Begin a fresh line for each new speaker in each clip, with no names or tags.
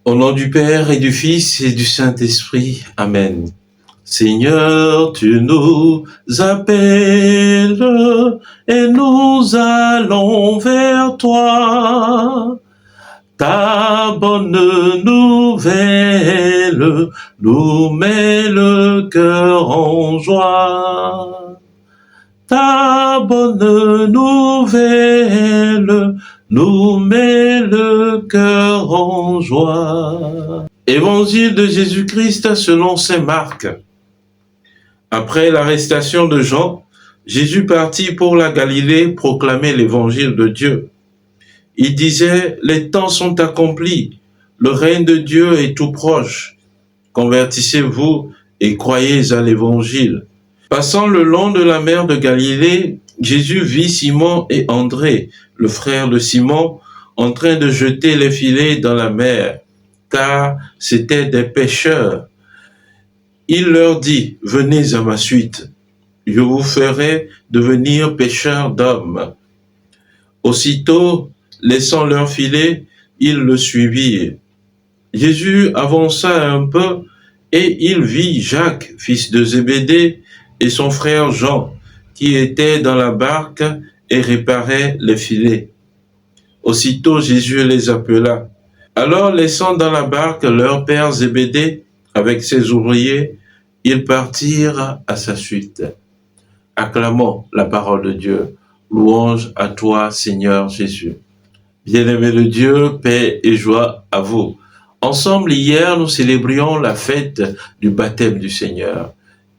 Au nom du Père et du Fils et du Saint-Esprit. Amen. Seigneur, tu nous appelles et nous allons vers toi. Ta bonne nouvelle nous met le cœur en joie. Ta bonne nouvelle nous met le cœur en joie. Évangile de Jésus-Christ selon saint Marc. Après l'arrestation de Jean, Jésus partit pour la Galilée proclamer l'évangile de Dieu. Il disait, les temps sont accomplis, le règne de Dieu est tout proche. Convertissez-vous et croyez à l'évangile. Passant le long de la mer de Galilée, Jésus vit Simon et André, le frère de Simon, en train de jeter les filets dans la mer, car c'étaient des pêcheurs. Il leur dit, venez à ma suite, je vous ferai devenir pêcheurs d'hommes. Aussitôt, laissant leur filet, ils le suivirent. Jésus avança un peu et il vit Jacques, fils de Zébédée, et son frère Jean, qui étaient dans la barque et réparaient les filets. Aussitôt Jésus les appela. Alors, laissant dans la barque leur père Zébédée avec ses ouvriers, ils partirent à sa suite. Acclamons la parole de Dieu. Louange à toi, Seigneur Jésus. Bien-aimé de Dieu, paix et joie à vous. Ensemble, hier, nous célébrions la fête du baptême du Seigneur.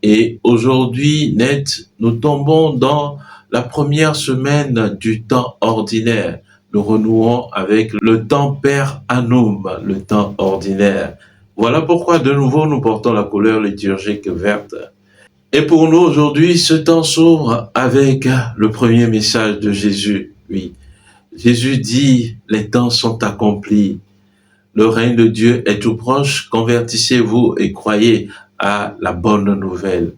Et aujourd'hui, net, nous tombons dans la première semaine du temps ordinaire. Nous renouons avec le temps per annum, le temps ordinaire. Voilà pourquoi de nouveau nous portons la couleur liturgique verte. Et pour nous aujourd'hui, ce temps s'ouvre avec le premier message de Jésus. Oui, Jésus dit, les temps sont accomplis. Le règne de Dieu est tout proche, convertissez-vous et croyez à la bonne nouvelle.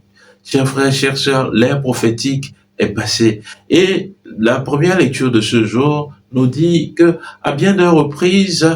Chers frères, chères sœurs, l'ère prophétique est passée. Et la première lecture de ce jour nous dit que, à bien de reprises,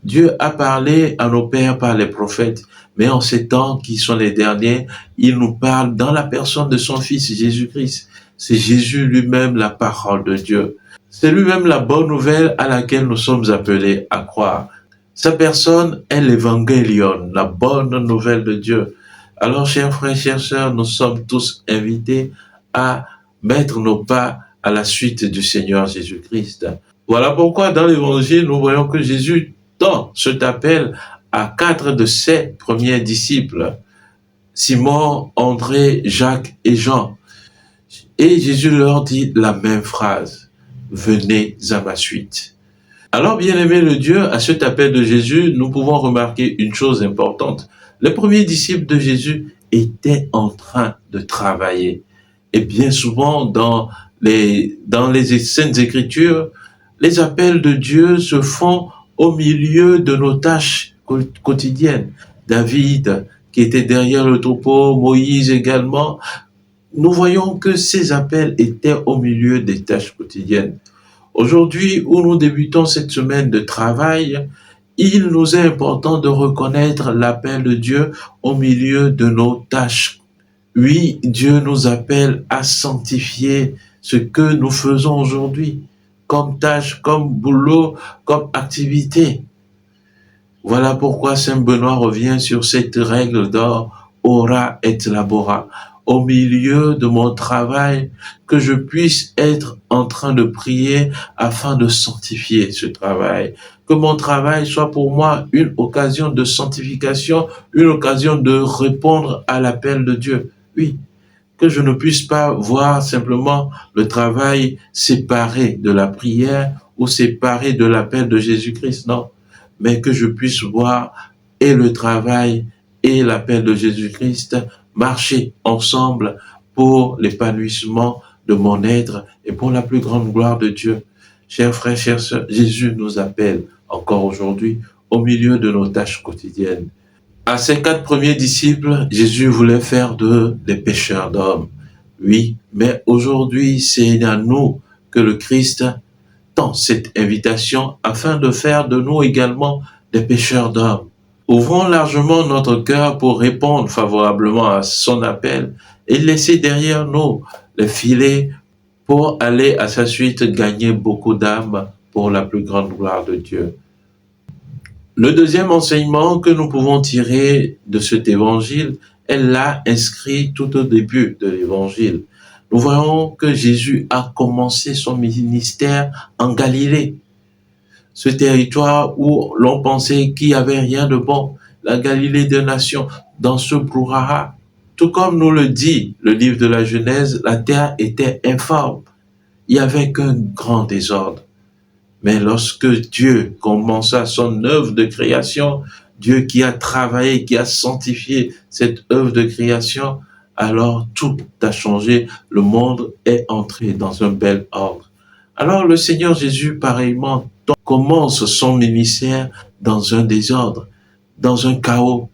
Dieu a parlé à nos pères par les prophètes. Mais en ces temps qui sont les derniers, il nous parle dans la personne de son Fils Jésus-Christ. C'est Jésus lui-même la parole de Dieu. C'est lui-même la bonne nouvelle à laquelle nous sommes appelés à croire. Sa personne est l'évangélion, la bonne nouvelle de Dieu. Alors, chers frères, chères sœurs, nous sommes tous invités à mettre nos pas à la suite du Seigneur Jésus-Christ. Voilà pourquoi dans l'Évangile, nous voyons que Jésus tend cet appel à 4 de ses premiers disciples, Simon, André, Jacques et Jean. Et Jésus leur dit la même phrase, « Venez à ma suite ». Alors, bien-aimés de Dieu, à cet appel de Jésus, nous pouvons remarquer une chose importante. Les premiers disciples de Jésus étaient en train de travailler. Et bien souvent, dans les Saintes Écritures, les appels de Dieu se font au milieu de nos tâches quotidiennes. David, qui était derrière le troupeau, Moïse également, nous voyons que ces appels étaient au milieu des tâches quotidiennes. Aujourd'hui, où nous débutons cette semaine de travail, il nous est important de reconnaître l'appel de Dieu au milieu de nos tâches. Oui, Dieu nous appelle à sanctifier ce que nous faisons aujourd'hui, comme tâche, comme boulot, comme activité. Voilà pourquoi Saint Benoît revient sur cette règle d'or, ora et labora. Au milieu de mon travail, que je puisse être en train de prier afin de sanctifier ce travail. Que mon travail soit pour moi une occasion de sanctification, une occasion de répondre à l'appel de Dieu. Oui, que je ne puisse pas voir simplement le travail séparé de la prière ou séparé de l'appel de Jésus-Christ, non. Mais que je puisse voir et le travail et l'appel de Jésus-Christ marcher ensemble pour l'épanouissement de mon être et pour la plus grande gloire de Dieu. Chers frères, chères sœurs, Jésus nous appelle encore aujourd'hui au milieu de nos tâches quotidiennes. À ses 4 premiers disciples, Jésus voulait faire des pêcheurs d'hommes. Oui, mais aujourd'hui, c'est à nous que le Christ tend cette invitation afin de faire de nous également des pêcheurs d'hommes. Ouvrons largement notre cœur pour répondre favorablement à son appel et laisser derrière nous les filets pour aller à sa suite gagner beaucoup d'âmes pour la plus grande gloire de Dieu. Le deuxième enseignement que nous pouvons tirer de cet évangile est là inscrit tout au début de l'évangile. Nous voyons que Jésus a commencé son ministère en Galilée, ce territoire où l'on pensait qu'il n'y avait rien de bon, la Galilée des nations, dans ce brouhaha. Tout comme nous le dit le livre de la Genèse, la terre était informe, il n'y avait qu'un grand désordre. Mais lorsque Dieu commença son œuvre de création, Dieu qui a travaillé, qui a sanctifié cette œuvre de création, alors tout a changé, le monde est entré dans un bel ordre. Alors le Seigneur Jésus, pareillement, commence son ministère dans un désordre, dans un chaos,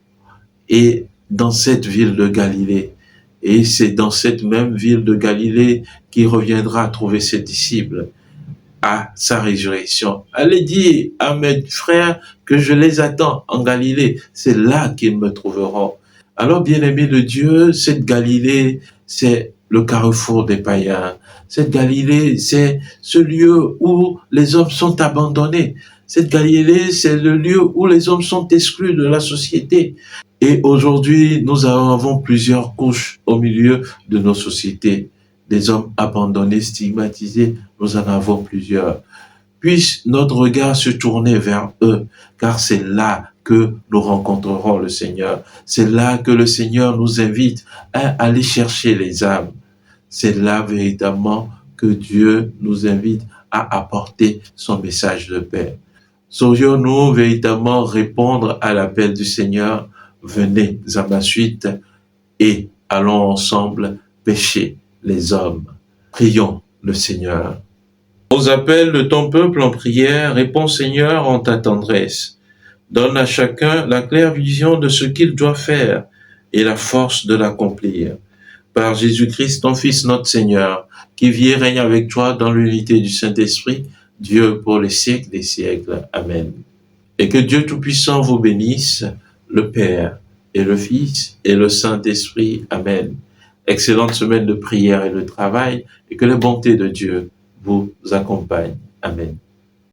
et dans cette ville de Galilée. Et c'est dans cette même ville de Galilée qu'il reviendra trouver ses disciples à sa résurrection. Allez dire à mes frères que je les attends en Galilée. C'est là qu'ils me trouveront. Alors, bien-aimés de Dieu, cette Galilée, c'est le carrefour des païens. Cette Galilée, c'est ce lieu où les hommes sont abandonnés. Cette Galilée, c'est le lieu où les hommes sont exclus de la société. Et aujourd'hui, nous avons plusieurs couches au milieu de nos sociétés. Des hommes abandonnés, stigmatisés, nous en avons plusieurs. Puisse notre regard se tourner vers eux, car c'est là que nous rencontrerons le Seigneur. C'est là que le Seigneur nous invite à aller chercher les âmes. C'est là véritablement que Dieu nous invite à apporter son message de paix. Saurions-nous véritablement répondre à l'appel du Seigneur? Venez à ma suite et allons ensemble pêcher les hommes. Prions le Seigneur. Aux appels de ton peuple en prière, réponds Seigneur en ta tendresse. Donne à chacun la claire vision de ce qu'il doit faire et la force de l'accomplir. Par Jésus-Christ, ton Fils, notre Seigneur, qui vit et règne avec toi dans l'unité du Saint-Esprit, Dieu pour les siècles des siècles. Amen. Et que Dieu Tout-Puissant vous bénisse, le Père et le Fils et le Saint-Esprit. Amen. Excellente semaine de prière et de travail, et que les bontés de Dieu vous accompagnent. Amen.